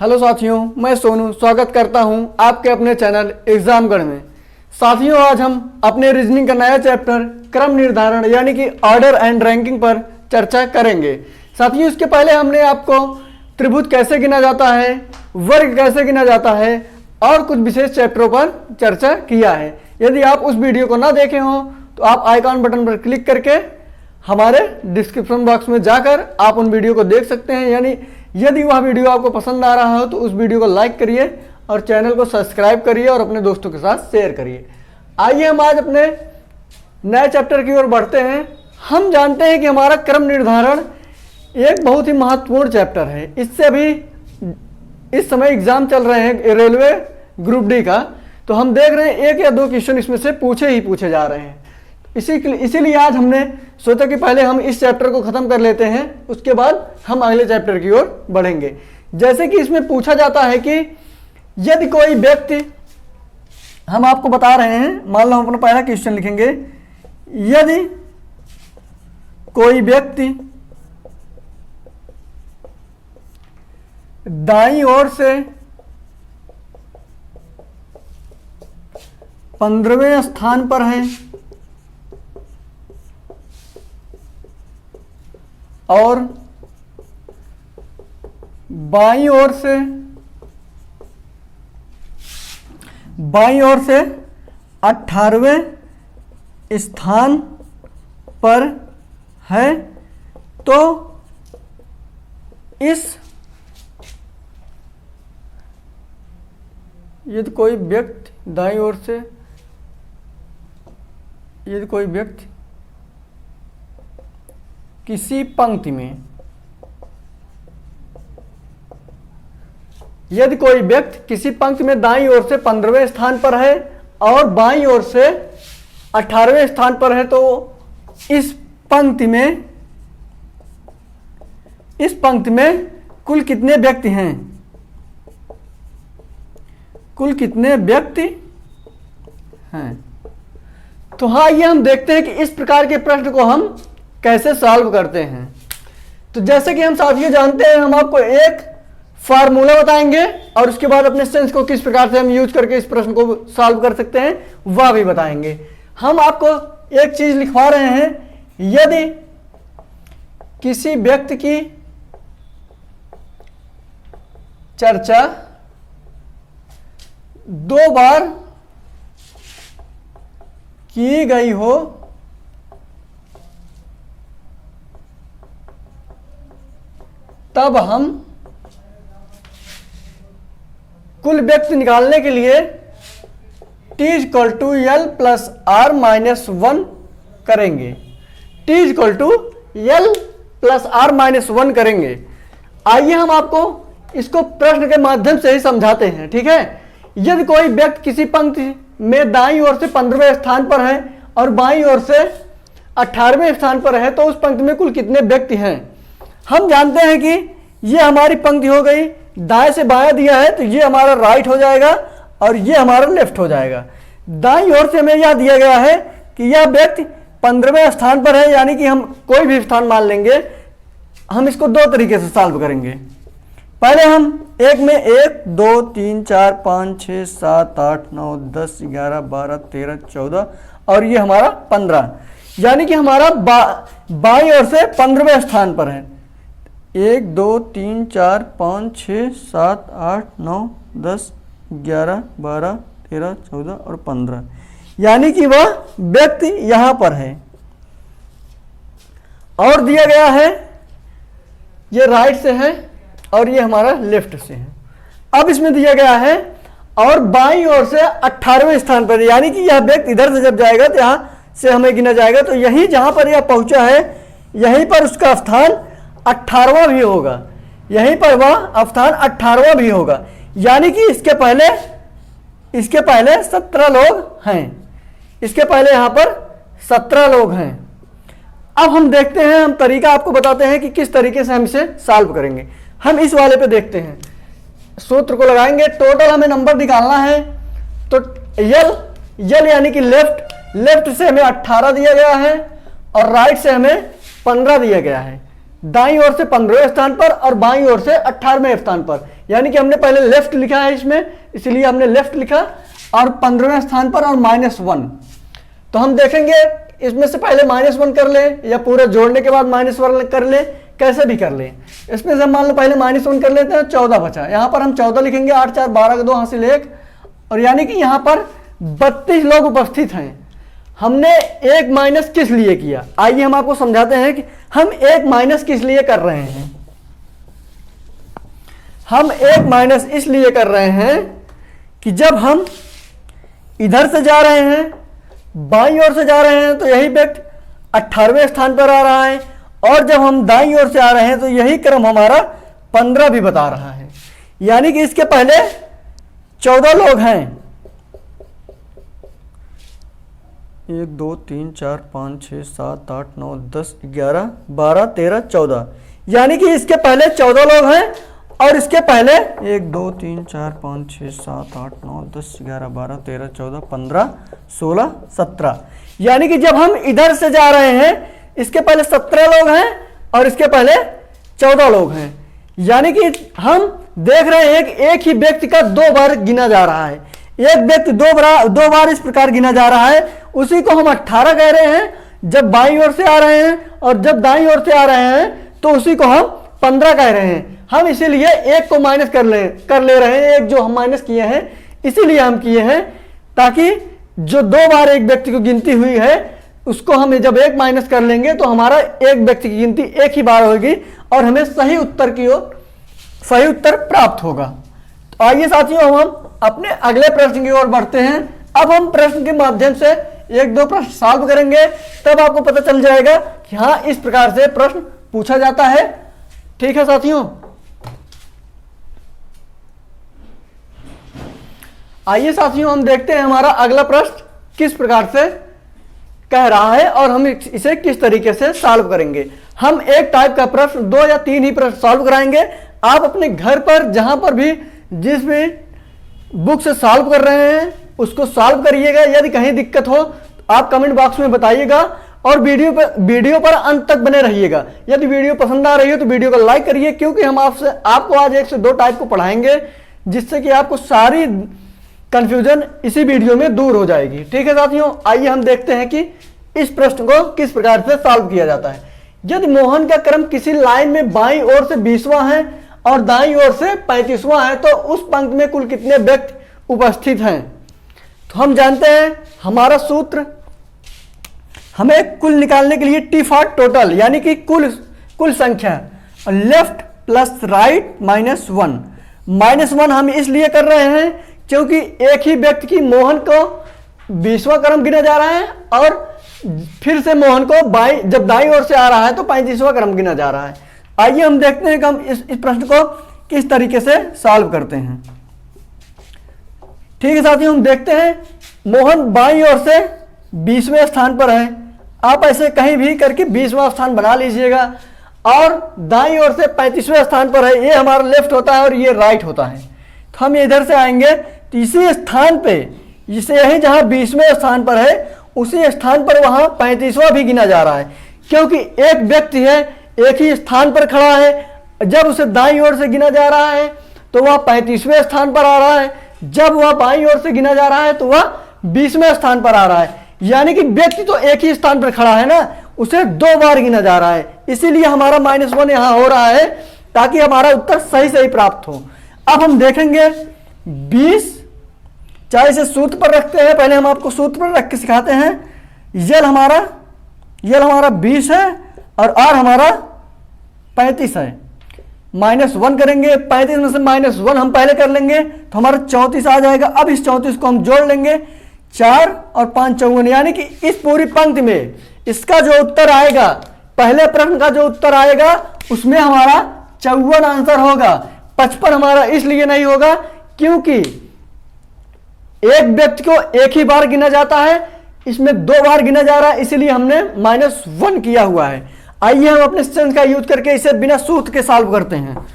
Hello साथियों, मैं सोनू स्वागत करता हूं आपके अपने चैनल एग्जामगढ़ में। साथियों, आज हम अपने रीजनिंग का नया चैप्टर क्रम निर्धारण यानी कि ऑर्डर एंड रैंकिंग पर चर्चा करेंगे। साथियों, इसके पहले हमने आपको त्रिभुज कैसे गिना जाता है, वर्ग कैसे गिना जाता है और कुछ विशेष चैप्टरों पर चर्चा किया है। यदि आप उस वीडियो को ना देखे हों तो आप आइकॉन बटन पर क्लिक करके हमारे डिस्क्रिप्शन बॉक्स में जाकर आप उन वीडियो को देख सकते हैं। यानी यदि वह वीडियो आपको पसंद आ रहा हो तो उस वीडियो को लाइक करिए और चैनल को सब्सक्राइब करिए और अपने दोस्तों के साथ शेयर करिए। आइए हम आज अपने नए चैप्टर की ओर बढ़ते हैं। हम जानते हैं कि हमारा क्रम निर्धारण एक बहुत ही महत्वपूर्ण चैप्टर है। इससे अभी इस समय एग्जाम चल रहे हैं रेलवे ग्रुप डी का, तो हम देख रहे हैं एक या दो क्वेश्चन इसमें से पूछे जा रहे हैं। इसीलिए आज हमने सोचा कि पहले हम इस चैप्टर को खत्म कर लेते हैं, उसके बाद हम अगले चैप्टर की ओर बढ़ेंगे। जैसे कि इसमें पूछा जाता है कि यदि कोई व्यक्ति, हम आपको बता रहे हैं, मान लो हम अपना पहला क्वेश्चन लिखेंगे, यदि कोई व्यक्ति दाईं ओर से 15वें स्थान पर है और बाईं ओर से 18वें स्थान पर है, तो यदि कोई व्यक्ति दाईं ओर से, यदि कोई व्यक्ति किसी पंक्ति में, यदि कोई व्यक्ति किसी पंक्ति में दाईं ओर से 15वें स्थान पर है और बाईं ओर से 18वें स्थान पर है, तो इस पंक्ति में कुल कितने व्यक्ति हैं? कुल कितने व्यक्ति हैं? तो हाँ, ये हम देखते हैं कि इस प्रकार के प्रश्न को हम कैसे सॉल्व करते हैं। तो जैसे कि हम साथियों जानते हैं, हम आपको एक फार्मूला बताएंगे और उसके बाद अपने सेंस को किस प्रकार से हम यूज करके इस प्रश्न को सॉल्व कर सकते हैं वह भी बताएंगे। हम आपको एक चीज लिखवा रहे हैं, यदि किसी व्यक्ति की चर्चा 2 बार की गई हो तब हम कुल व्यक्ति निकालने के लिए T = L + R-1 करेंगे। T = L + R-1 करेंगे। आइए हम आपको इसको प्रश्न के माध्यम से ही समझाते हैं, ठीक है। यदि कोई व्यक्ति किसी पंक्ति में दाईं ओर से 15वें स्थान पर है और बाईं ओर से 18वें स्थान पर है, तो उस पंक्ति में कुल कितने व्यक्ति हैं? हम जानते हैं कि ये हमारी पंक्ति हो गई, दाएं से बायां दिया है तो ये हमारा राइट हो जाएगा और ये हमारा लेफ्ट हो जाएगा। दाईं ओर से हमें यह दिया गया है कि यह व्यक्ति 15वें स्थान पर है, यानी कि हम कोई भी स्थान मान लेंगे। हम इसको 2 तरीके से सॉल्व करेंगे। पहले हम एक में 1 2 3 4 5 6 7 8 9 10 11 12 13 14 और ये हमारा 15, यानी कि हमारा बाईं ओर से 15वें स्थान पर है। 1 2 3 4 5 6 7 8 9 10 11 12 13 14 और 15, यानी कि वह व्यक्ति यहां पर है। और दिया गया है ये राइट से है और ये हमारा लेफ्ट से है। अब इसमें दिया गया है और बाईं ओर से 18वें स्थान पर, यानी कि यह व्यक्ति इधर से जब जाएगा तो यहां से हमें गिना जाएगा, तो यही जहां पर यह पहुंचा है यहीं पर उसका स्थान 18वां भी होगा। यहीं पर वह स्थान 18वां भी होगा, यानी कि इसके पहले 17 लोग हैं। इसके पहले यहां पर 17 लोग हैं। अब हम देखते हैं, हम तरीका आपको बताते हैं कि किस तरीके से हम इसे सॉल्व करेंगे। हम इस वाले पे देखते हैं, सूत्र को लगाएंगे। टोटल हमें नंबर निकालना है, तो यल यानी कि लेफ्ट से हमें 18 दिया गया है और राइट से हमें 15 दिया गया है। दाईं ओर से 15वें स्थान पर और बाईं ओर से 18वें स्थान पर। यानी कि हमने पहले लेफ्ट लिखा है इसमें, इसलिए हमने लेफ्ट लिखा, और 15वें स्थान पर और -1। तो हम देखेंगे इसमें से पहले -1 कर ले या पूरे जोड़ने के बाद -1 कर ले, कैसे भी कर ले। इसमें से मान लो पहले -1 कर लेते हैं, 14 बचा। यहाँ पर हम 14 लिखेंगे, 8 4 12 का 2 हासिल 1, और यानी कि यहाँ पर 32 लोग उपस्थित हैं। हमने एक माइनस किस लिए किया, आइए हम आपको समझाते हैं कि हम एक माइनस किस लिए कर रहे हैं। हम एक माइनस इसलिए कर रहे हैं कि जब हम इधर से जा रहे हैं, बाईं ओर से जा रहे हैं, तो यही व्यक्ति 18वें स्थान पर आ रहा है, और जब हम दाईं ओर से आ रहे हैं तो यही क्रम हमारा 15 भी बता रहा है। यानी कि इसके पहले 14 लोग हैं, 1 2 3 4 5 6 7 8 9 10 11 12 13 14। यानी कि इसके पहले 14 लोग हैं, और इसके पहले 1 2 3 4 5 6 7 8 9 10 11 12 13 14 15 16 17। यानी कि जब हम इधर से जा रहे हैं, इसके पहले 17 लोग हैं और इसके पहले 14 लोग हैं। यानी कि हम देख रहे हैं कि एक ही व्यक्ति का 2 बार गिना जा रहा है। एक व्यक्ति 2 बार इस प्रकार गिना जा रहा है, उसी को हम 18 कह रहे हैं जब बाईं ओर से आ रहे हैं, और जब दाईं ओर से आ रहे हैं तो उसी को हम 15 कह रहे हैं। हम इसीलिए एक को माइनस कर ले रहे हैं, एक जो हम माइनस किए हैं इसीलिए हम किए हैं, ताकि जो 2 बार एक व्यक्ति को गिनती हुई है उसको हम जब एक माइनस कर लेंगे तो हमारा एक व्यक्ति की गिनती एक ही बार होगी और हमें सही उत्तर प्राप्त होगा। तो आइए साथियों, हम अपने अगले प्रश्न की ओर बढ़ते हैं। अब हम प्रश्न के माध्यम से 1-2 प्रश्न सॉल्व करेंगे, तब आपको पता चल जाएगा कि हाँ, इस प्रकार से प्रश्न पूछा जाता है। ठीक है साथियों, आइए साथियों, हम देखते हैं हमारा अगला प्रश्न किस प्रकार से कह रहा है और हम इसे किस तरीके से सॉल्व करेंगे। हम एक टाइप का प्रश्न 2 या 3 ही प्रश्न सॉल्व कराएंगे। आप अपने घर पर जहां पर भी जिस भी बुक से सॉल्व कर रहे हैं उसको सॉल्व करिएगा। यदि कहीं दिक्कत हो तो आप कमेंट बॉक्स में बताइएगा, और वीडियो पर अंत तक बने रहिएगा। यदि वीडियो पसंद आ रही हो तो वीडियो को लाइक करिए, क्योंकि हम आपको आज 1 से 2 टाइप को पढ़ाएंगे, जिससे कि आपको सारी कंफ्यूजन इसी वीडियो में दूर हो जाएगी। ठीक है साथियों, आइए हम देखते हैं कि इस प्रश्न को किस प्रकार से सॉल्व किया जाता है। यदि मोहन का क्रम किसी लाइन में बाईं ओर से 20वां है और दाईं ओर से 35वां है, तो उस पंक्ति में कुल कितने व्यक्ति उपस्थित हैं। तो हम जानते हैं हमारा सूत्र, हमें कुल निकालने के लिए टी फॉर टोटल, यानी कि कुल संख्या, लेफ्ट प्लस राइट -1। -1 हम इसलिए कर रहे हैं क्योंकि एक ही व्यक्ति की मोहन को 20वां क्रम गिना जा रहा है, और फिर से मोहन को जब दाईं ओर से आ रहा है तो 35वां क्रम गिना जा रहा है। आइए हम देखते हैं कि हम इस प्रश्न को किस तरीके से सॉल्व करते हैं। ठीक है साथियों, हम देखते हैं मोहन बाईं ओर से 20वें स्थान पर है। आप ऐसे कहीं भी करके 20वां स्थान बना लीजिएगा, और दाईं ओर से 35वें स्थान पर है। ये हमारा लेफ्ट होता है और ये राइट होता है। तो हम इधर से आएंगे तो इसी स्थान पे, इसे यही जहां 20वें स्थान पर है उसी स्थान पर वहां 35वां भी गिना जा रहा है, क्योंकि एक व्यक्ति है एक ही स्थान पर खड़ा है। जब उसे दाईं ओर से गिना जा रहा है तो वह 35वें स्थान पर आ रहा है, जब वह बाईं ओर से गिना जा रहा है तो वह 20वें स्थान पर आ रहा है। यानी कि व्यक्ति तो एक ही स्थान पर खड़ा है ना, उसे 2 बार गिना जा रहा है, इसीलिए हमारा -1 यहां हो रहा है, ताकि हमारा उत्तर सही प्राप्त हो। अब हम देखेंगे 20, चाहे इसे सूत्र पर रखते हैं, पहले हम आपको सूत्र पर रख के सिखाते हैं। यल हमारा 20 है और आर हमारा 35 है। -1 करेंगे, 35 में से -1 हम पहले कर लेंगे तो हमारा 34 आ जाएगा। अब इस 34 को हम जोड़ लेंगे, 4 और 5 54, यानी कि इस पूरी पंक्ति में इसका जो उत्तर आएगा, पहले प्रश्न का जो उत्तर आएगा उसमें हमारा 54 आंसर होगा। 55 हमारा इसलिए नहीं होगा क्योंकि एक व्यक्ति को एक ही बार गिना जाता है, इसमें 2 बार गिना जा रहा है, इसीलिए हमने -1 किया हुआ है। आइए हम अपने सेंस का यूज करके इसे बिना सूत्र के सॉल्व करते हैं।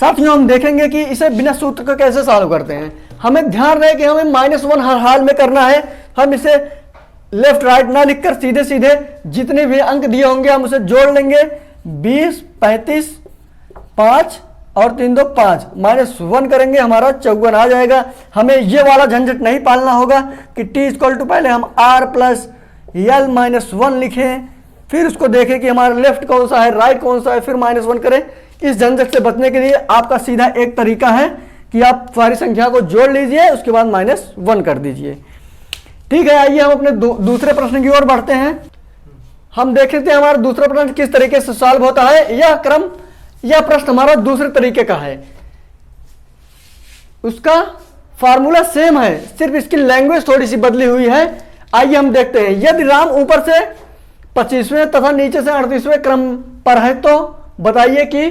साथियों, हम देखेंगे कि इसे बिना सूत्र के कैसे सॉल्व करते हैं। हमें ध्यान रहे कि हमें -1 हर हाल में करना है। हम इसे लेफ्ट राइट ना लिखकर सीधे जितने भी अंक दिए होंगे हम उसे जोड़ लेंगे। 20, 35, 5 और 3 2 5 -1 करेंगे, हमारा 54 आ जाएगा। हमें ये वाला झंझट नहीं पालना होगा कि t इक्वल टू पहले हम r प्लस यल -1 लिखें, फिर उसको देखें कि हमारा लेफ्ट कौन सा है, राइट कौन सा है, फिर -1 करें। इस झंझट से बचने के लिए आपका सीधा एक तरीका है कि आप सारी संख्या को जोड़ लीजिए, उसके बाद -1 कर दीजिए। ठीक है, आइए हम अपने दूसरे प्रश्न की ओर बढ़ते हैं। हम देख लेते हैं हमारा दूसरा प्रश्न किस तरीके से सॉल्व होता है। यह प्रश्न हमारा दूसरे तरीके का है, उसका फार्मूला सेम है, सिर्फ इसकी लैंग्वेज थोड़ी सी बदली हुई है। आइए हम देखते हैं। यदि राम ऊपर से 25वें तथा नीचे से 38वें क्रम पर है तो बताइए कि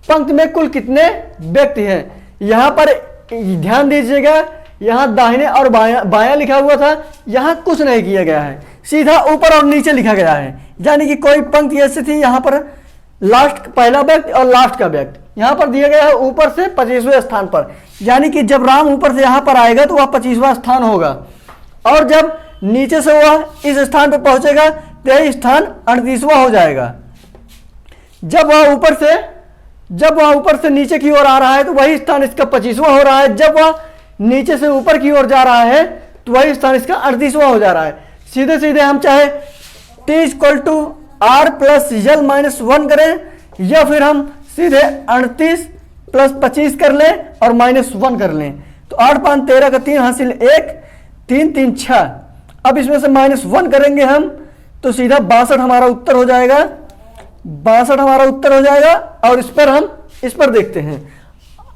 पंक्ति में कुल कितने व्यक्ति हैं। यहां पर ध्यान दीजिएगा, यहां दाहिने और बायां लिखा हुआ था, यहां कुछ नहीं किया गया है, सीधा ऊपर और नीचे लिखा गया है। यानी कि कोई पंक्ति ऐसी थी, यहां पर लास्ट पहला व्यक्ति और लास्ट का व्यक्ति यहां पर दिया गया है ऊपर से 25वें स्थान पर। यानी कि जब राम ऊपर से यहां पर आएगा तो वह 25वां स्थान होगा, और जब नीचे से वह इस स्थान पर पहुंचेगा तो यह स्थान 38वां हो जाएगा। जब वह ऊपर से नीचे की ओर आ रहा है तो वही स्थान इसका 25वां हो रहा है। जब वह नीचे से ऊपर की ओर जा रहा है तो वही स्थान इसका 38वां हो जा रहा है। सीधे सीधे हम चाहे t equal to r plus यल -1 करें, या फिर हम सीधे 38 प्लस 25 कर लें और -1 कर लें। तो 8 5 13 का 3 हासिल 1, 3 3 6। अब इसमें से -1 करेंगे हम तो सीधा 62 हमारा उत्तर हो जाएगा। 62 हमारा उत्तर हो जाएगा। और इस पर देखते हैं।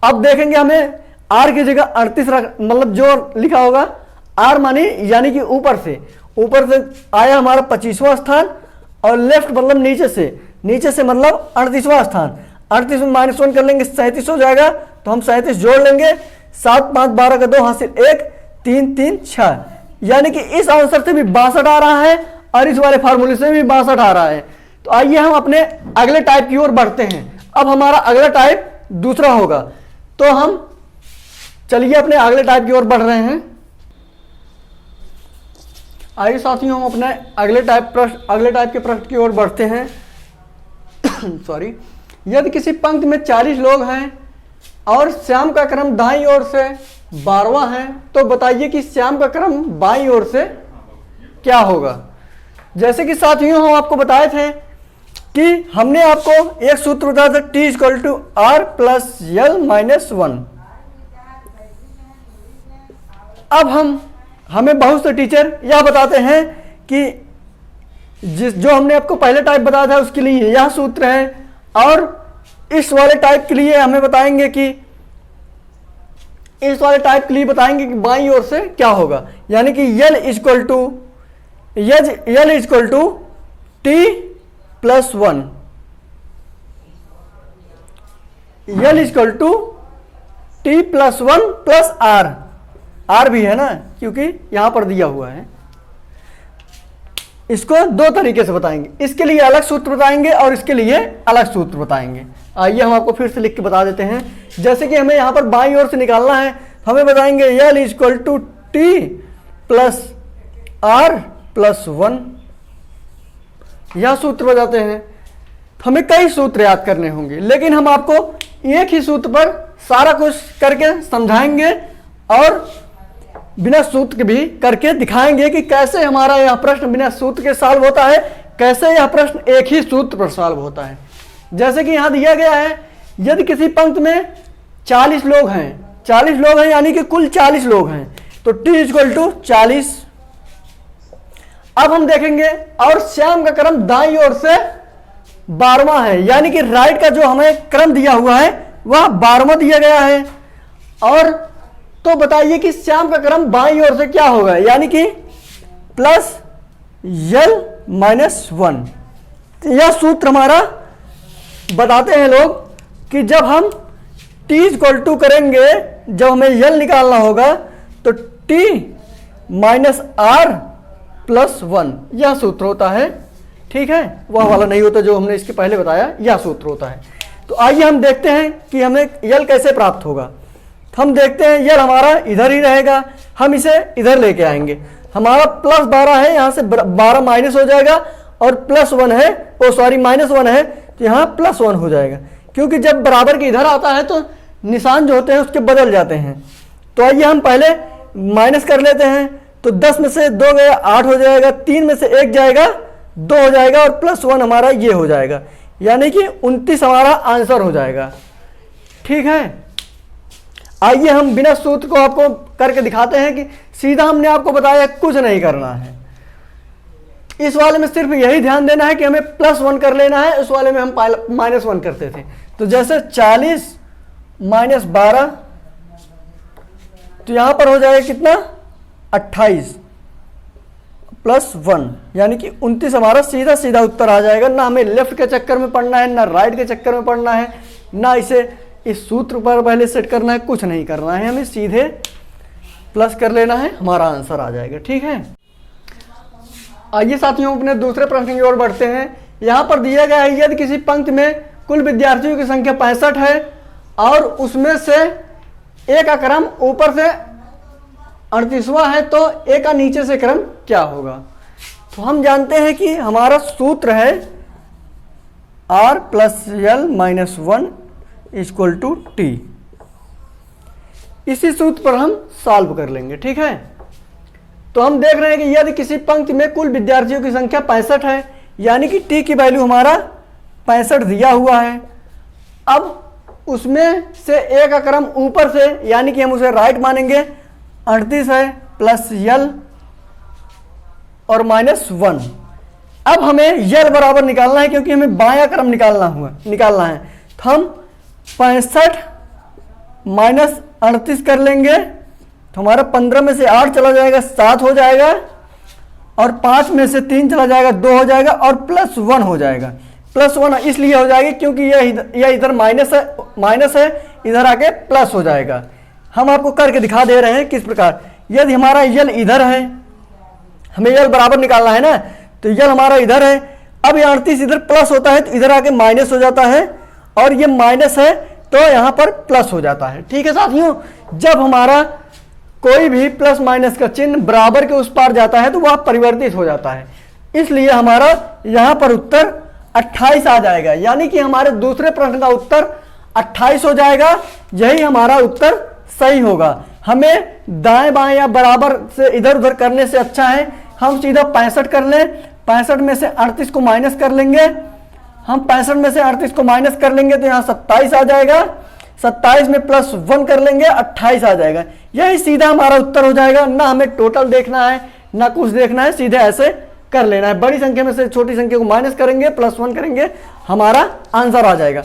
अब देखेंगे हमें r की जगह 38 मतलब जो लिखा होगा r मानी यानी कि ऊपर से आया हमारा 25वां स्थान, और लेफ्ट मतलब नीचे से मतलब 38वां स्थान। 38 में -1 कर लेंगे 37 हो जाएगा, तो हम 37 जोड़ लेंगे। 7 5 12 का 2 हासिल 1, 3 3 6। यानी कि इस आंसर से भी 62 आ रहा है और इस वाले फार्मूले से भी 62 आ रहा है। तो आइए हम अपने अगले टाइप की ओर बढ़ते हैं। अब हमारा अगला टाइप दूसरा होगा, तो हम चलिए अपने अगले टाइप की ओर बढ़ रहे हैं। आइए साथियों, हम अपने अगले टाइप के प्रश्न की ओर बढ़ते हैं। सॉरी। यदि किसी पंक्ति में 40 लोग हैं और श्याम का क्रम दाईं ओर से 12वां है, तो बताइए कि श्याम का क्रम बाईं ओर से क्या होगा। जैसे कि साथियों हम आपको बताए थे कि हमने आपको एक सूत्र बताया था, t equal to r plus यल -1। अब हमें बहुत से टीचर यह बताते हैं कि जो हमने आपको पहले टाइप बताया था उसके लिए यह सूत्र है, और इस वाले टाइप के लिए हमें बताएंगे कि बाईं ओर से क्या होगा। यानी कि L equal to t plus 1, L equal to t plus 1 plus r भी है ना, क्योंकि यहां पर दिया हुआ है। इसको दो तरीके से बताएंगे, इसके लिए अलग सूत्र बताएंगे और इसके लिए अलग सूत्र बताएंगे। आइए हम आपको फिर से लिख के बता देते हैं। जैसे कि हमें यहां पर बाईं ओर से निकालना है, हमें बताएंगे L equal to T plus r plus 1, यह सूत्र बताते हैं। हमें कई सूत्र याद करने होंगे, लेकिन हम आपको एक ही सूत्र पर सारा कुछ करके समझाएंगे और बिना सूत्र के भी करके दिखाएंगे कि कैसे हमारा यह प्रश्न बिना सूत्र के सॉल्व होता है, कैसे यह प्रश्न एक ही सूत्र पर सॉल्व होता है। जैसे कि यहां दिया गया है, यदि किसी पंक्ति में 40 लोग हैं यानी कि कुल 40 लोग हैं, तो t इक्वल टू 40। अब हम देखेंगे, और श्याम का क्रम दाईं ओर से 12वां है, यानी कि राइट का जो हमें क्रम दिया हुआ है वह 12वां दिया गया है। और तो बताइए कि श्याम का क्रम बाईं ओर से क्या होगा, यानी कि प्लस यल -1। यह सूत्र हमारा बताते हैं लोग कि जब हम t इक्वल टू करेंगे, जब हमें यल निकालना होगा तो t माइनस r प्लस 1, यह सूत्र होता है। ठीक है, वह वाला नहीं होता जो हमने इसके पहले बताया, यह सूत्र होता है। तो आइए हम देखते हैं कि हमें यल कैसे प्राप्त होगा। हम देखते हैं यल हमारा इधर ही रहेगा, हम इसे इधर लेके आएंगे। हमारा +12 है, यहां से 12 माइनस हो जाएगा, और +1 है, -1 है, तो यहाँ +1 हो जाएगा, क्योंकि जब बराबर के इधर आता है तो निशान जो होते हैं उसके बदल जाते हैं। तो आइए हम पहले माइनस कर लेते हैं। तो 10 में से 2 गया 8 हो जाएगा, 3 में से 1 जाएगा 2 हो जाएगा और +1 हमारा ये हो जाएगा, यानी कि 29 हमारा आंसर हो जाएगा। ठीक है, आइए हम बिना सूत्र को आपको करके दिखाते हैं कि सीधा हमने आपको बताया कुछ नहीं करना है। इस वाले में सिर्फ यही ध्यान देना है कि हमें +1 कर लेना है, उस वाले में हम -1 करते थे। तो जैसे 40 - 12, तो यहां पर हो जाएगा कितना 28 +1, यानी कि 29 हमारा सीधा सीधा उत्तर आ जाएगा। ना हमें लेफ्ट के चक्कर में पढ़ना है, ना राइट के चक्कर में पढ़ना है, ना इसे इस सूत्र पर पहले सेट करना है, कुछ नहीं करना है, हमें सीधे प्लस कर लेना है, हमारा आंसर आ जाएगा। ठीक है, आइए साथियों अपने दूसरे प्रश्न की ओर बढ़ते हैं। यहां पर दिया गया है यदि किसी पंक्ति में कुल विद्यार्थियों की संख्या 65 है और उसमें से ए का क्रम ऊपर से 38वां है, तो ए का नीचे से क्रम क्या होगा। तो हम जानते हैं कि हमारा सूत्र है R + L - 1 = T। इसी सूत्र पर हम सॉल्व कर लेंगे। ठीक है, तो हम देख रहे हैं कि यदि किसी पंक्ति में कुल विद्यार्थियों की संख्या 65 है, यानी कि T की वैल्यू हमारा 65 दिया हुआ है। अब उसमें से ए का क्रम ऊपर से, यानी कि हम उसे राइट मानेंगे, 38 है + L और -1। अब हमें L बराबर निकालना है, क्योंकि हमें बायां क्रम निकालना है। तो हम 65 - 38 कर लेंगे, तो हमारा 15 में से 8 चला जाएगा 7 हो जाएगा, और 5 में से 3 चला जाएगा 2 हो जाएगा, और +1 हो जाएगा। +1 इसलिए हो जाएगी क्योंकि यह इधर माइनस है, इधर आके प्लस हो जाएगा। हम आपको करके दिखा दे रहे हैं किस प्रकार। यदि हमारा यल इधर है, हमें यल बराबर निकालना है ना, तो यल हमारा इधर है। अब ये 38 इधर प्लस होता है तो इधर आके माइनस हो जाता है, और ये माइनस है तो यहां पर प्लस हो जाता है। ठीक है साथियों, जब हमारा कोई भी प्लस माइनस का चिन्ह बराबर के उस पार जाता है तो वह परिवर्तित हो जाता है, इसलिए हमारा यहां पर उत्तर 28 आ जाएगा, यानी कि हमारे दूसरे प्रश्न का उत्तर 28 हो जाएगा। यही हमारा उत्तर सही होगा। हमें दाएं बाएं या बराबर से इधर उधर करने से अच्छा है हम सीधा 65 कर लें। 65 में से 38 को माइनस कर लेंगे, हम 65 में से 38 को माइनस कर लेंगे तो यहाँ 27 आ जाएगा। 27 में +1 कर लेंगे, 28 आ जाएगा। यही सीधा हमारा उत्तर हो जाएगा। ना हमें टोटल देखना है ना कुछ देखना है, सीधे ऐसे कर लेना है। बड़ी संख्या में से छोटी संख्या को माइनस करेंगे, +1 करेंगे, हमारा आंसर आ जाएगा।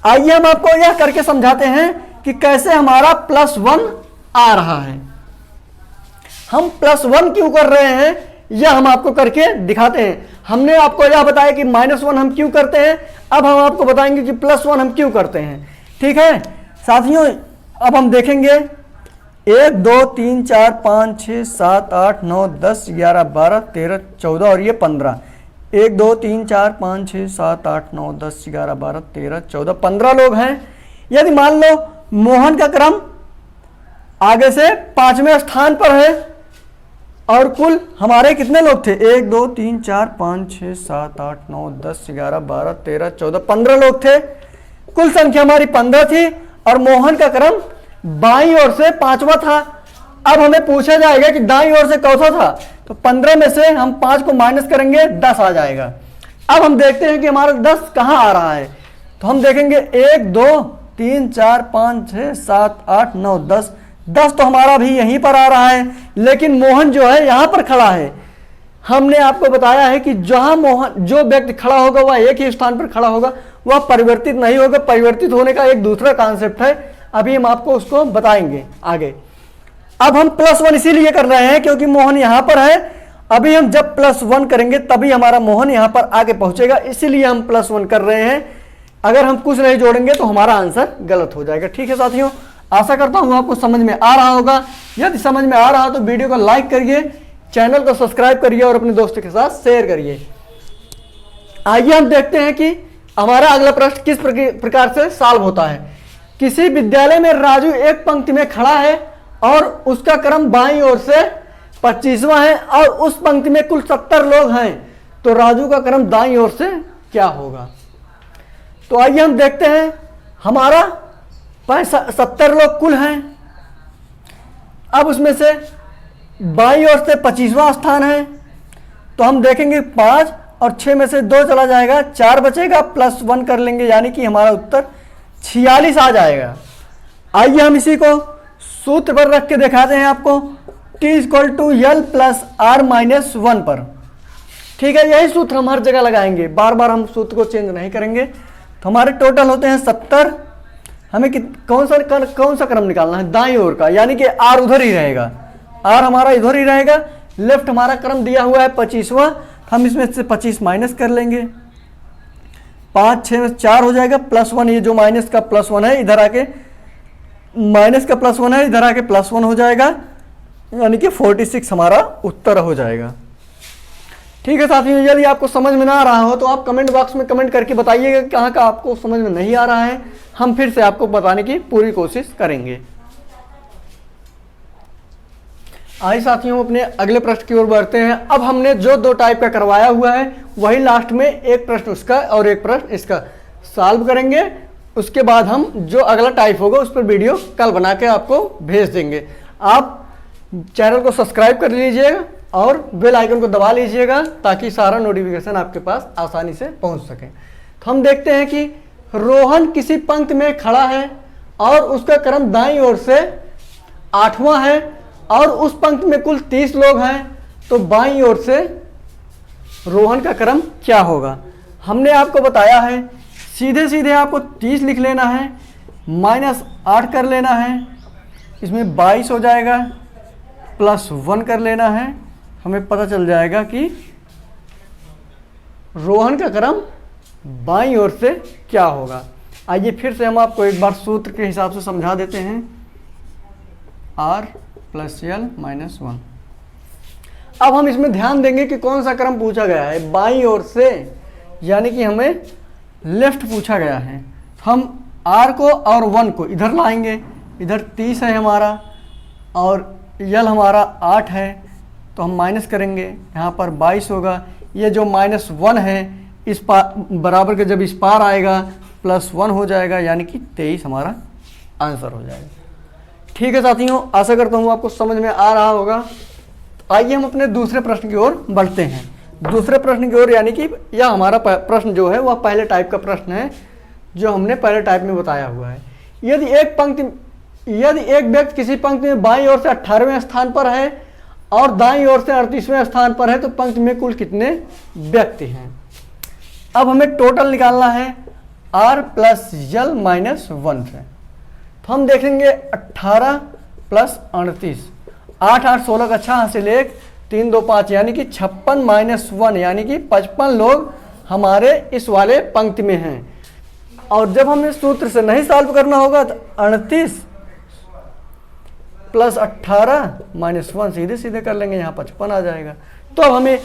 आइए हम आपको यह करके समझाते हैं कि कैसे हमारा +1 आ रहा है। हम +1 क्यों कर रहे हैं यह हम आपको करके दिखाते हैं। हमने आपको यह बताया कि -1 हम क्यों करते हैं, अब हम आपको बताएंगे कि +1 हम क्यों करते हैं। ठीक है साथियों, अब हम देखेंगे 1 2 3 4 5 6 7 8 9 10 11 12 13 14 और ये 15। 1 2 3 4 5 6 7 8 9 10 11 12 13 14 15 लोग हैं। यदि मान लो मोहन का क्रम आगे से 5वें स्थान पर है और कुल हमारे कितने लोग थे, 1 2 3 4 5 6 7 8 9 10 11 12 13 14 15 लोग थे। कुल संख्या हमारी 15 थी और मोहन का क्रम बाईं ओर से 5वां था। अब हमें पूछा जाएगा कि दाईं ओर से कौन सा था, तो 15 में से हम 5 को माइनस करेंगे, 10 आ जाएगा। अब हम देखते हैं कि हमारा 10 कहां आ रहा है, तो हम देखेंगे 1 2 3 4 5 6 7 8 9 10 10 तो हमारा भी यहीं पर आ रहा है, लेकिन मोहन जो है यहां पर खड़ा है। हमने आपको बताया है कि जहां जो व्यक्ति खड़ा होगा वह एक ही स्थान पर खड़ा होगा, वह परिवर्तित नहीं होगा। परिवर्तित होने का एक दूसरा कॉन्सेप्ट है, अभी हम आपको उसको बताएंगे आगे। अब हम +1 इसीलिए कर रहे हैं क्योंकि मोहन यहां पर है। अभी हम जब +1 करेंगे तभी हमारा मोहन यहां पर आगे पहुंचेगा, इसीलिए हम +1 कर रहे हैं। अगर हम कुछ नहीं जोड़ेंगे तो हमारा आंसर गलत हो जाएगा। ठीक है साथियों, आशा करता हूं आपको समझ में आ रहा होगा। यदि समझ में आ रहा तो वीडियो को लाइक करिए, चैनल को सब्सक्राइब करिए और अपने दोस्तों के साथ शेयर करिए। आइए हम देखते हैं कि हमारा अगला प्रश्न किस प्रकार से सॉल्व होता है। किसी विद्यालय में राजू एक पंक्ति में खड़ा है और उसका क्रम बाईं ओर से 25वां है और उस पंक्ति में कुल 70 लोग हैं, तो राजू का क्रम दाईं ओर से क्या होगा। तो आइए हम देखते हैं, हमारा 70 लोग कुल हैं। अब उसमें से बाईं ओर से 25वां स्थान है, तो हम देखेंगे 5 और 6 में से 2 चला जाएगा, 4 बचेगा, +1 कर लेंगे, यानी कि हमारा उत्तर 46 आ जाएगा। आइए हम इसी को सूत्र पर रख के दिखाते हैं आपको, T = L + R - 1 पर। ठीक है, यही सूत्र हम हर जगह लगाएंगे, बार बार हम सूत्र को चेंज नहीं करेंगे। तो हमारे टोटल होते हैं 70। हमें कौन सा क्रम निकालना है? दाईं ओर का, यानी कि R उधर ही रहेगा, R हमारा इधर ही रहेगा। लेफ्ट हमारा क्रम दिया हुआ है 25वां, हम इसमें से 25 माइनस कर लेंगे। 5 6 में 4 हो जाएगा, +1, ये जो माइनस का +1 है इधर आके, माइनस का +1 है इधर आके +1 हो जाएगा, यानी कि 46 हमारा उत्तर हो जाएगा। ठीक है साथियों, यदि आपको समझ में ना आ रहा हो तो आप कमेंट बॉक्स में कमेंट करके बताइएगा कहाँ का आपको समझ में नहीं आ रहा है, हम फिर से आपको बताने की पूरी कोशिश करेंगे। आइए साथियों, अपने अगले प्रश्न की ओर बढ़ते हैं। अब हमने जो 2 टाइप का करवाया हुआ है, वही लास्ट में एक प्रश्न उसका और एक प्रश्न इसका सॉल्व करेंगे। उसके बाद हम जो अगला टाइप होगा उस पर वीडियो कल बना के आपको भेज देंगे। आप चैनल को सब्सक्राइब कर लीजिएगा और बेल आइकन को दबा लीजिएगा, ताकि सारा नोटिफिकेशन आपके पास आसानी से पहुंच सके। तो हम देखते हैं कि रोहन किसी पंक्ति में खड़ा है और उसका क्रम दाईं ओर से 8वां है और उस पंक्ति में कुल 30 लोग हैं, तो बाईं ओर से रोहन का क्रम क्या होगा? हमने आपको बताया है, सीधे सीधे आपको 30 लिख लेना है, -8 कर लेना है, इसमें 22 हो जाएगा, +1 कर लेना है, हमें पता चल जाएगा कि रोहन का क्रम बाईं ओर से क्या होगा। आइए फिर से हम आपको एक बार सूत्र के हिसाब से समझा देते हैं, R + L - 1। अब हम इसमें ध्यान देंगे कि कौन सा क्रम पूछा गया है, बाईं ओर से, यानी कि हमें लेफ्ट पूछा गया है। हम R को और 1 को इधर लाएंगे, इधर 30 है हमारा और L हमारा 8 है, तो हम माइनस करेंगे, यहाँ पर 22 होगा। ये जो -1 है इस पार बराबर के जब इस पार आएगा +1 हो जाएगा, यानी कि 23 हमारा आंसर हो जाएगा। ठीक है साथियों, आशा करता हूँ आपको समझ में आ रहा होगा। आइए हम अपने दूसरे प्रश्न की ओर बढ़ते हैं। दूसरे प्रश्न की ओर, यानी कि यह हमारा प्रश्न जो है वह पहले टाइप का प्रश्न है, जो हमने पहले टाइप में बताया हुआ है। यदि एक व्यक्ति किसी पंक्ति में बाईं ओर से 18वें स्थान पर है और दाईं ओर से 38वें स्थान पर है, तो पंक्ति में कुल कितने व्यक्ति हैं? अब हमें टोटल निकालना है R + L - 1 से। तो हम देखेंगे 18 + 38, 8 8 16 का 6 हासिल 1, 3 2 5, यानी कि 56 - 1, यानी कि 55 लोग हमारे इस वाले पंक्ति में हैं। और जब हमें सूत्र से नहीं सॉल्व करना होगा तो 38 + 18 - 1 सीधे सीधे कर लेंगे, यहाँ 55 आ जाएगा। तो अब हमें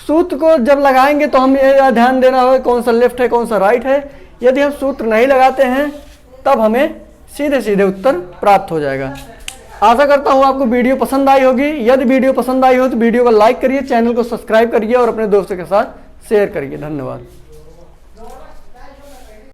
सूत्र को जब लगाएंगे तो हमें यह ध्यान देना होगा कौन सा लेफ्ट है कौन सा राइट है। यदि हम सूत्र नहीं लगाते हैं तब हमें सीधे सीधे उत्तर प्राप्त हो जाएगा। आशा करता हूँ आपको वीडियो पसंद आई होगी। यदि वीडियो पसंद आई हो तो वीडियो को लाइक करिए, चैनल को सब्सक्राइब करिए और अपने दोस्तों के साथ शेयर करिए। धन्यवाद।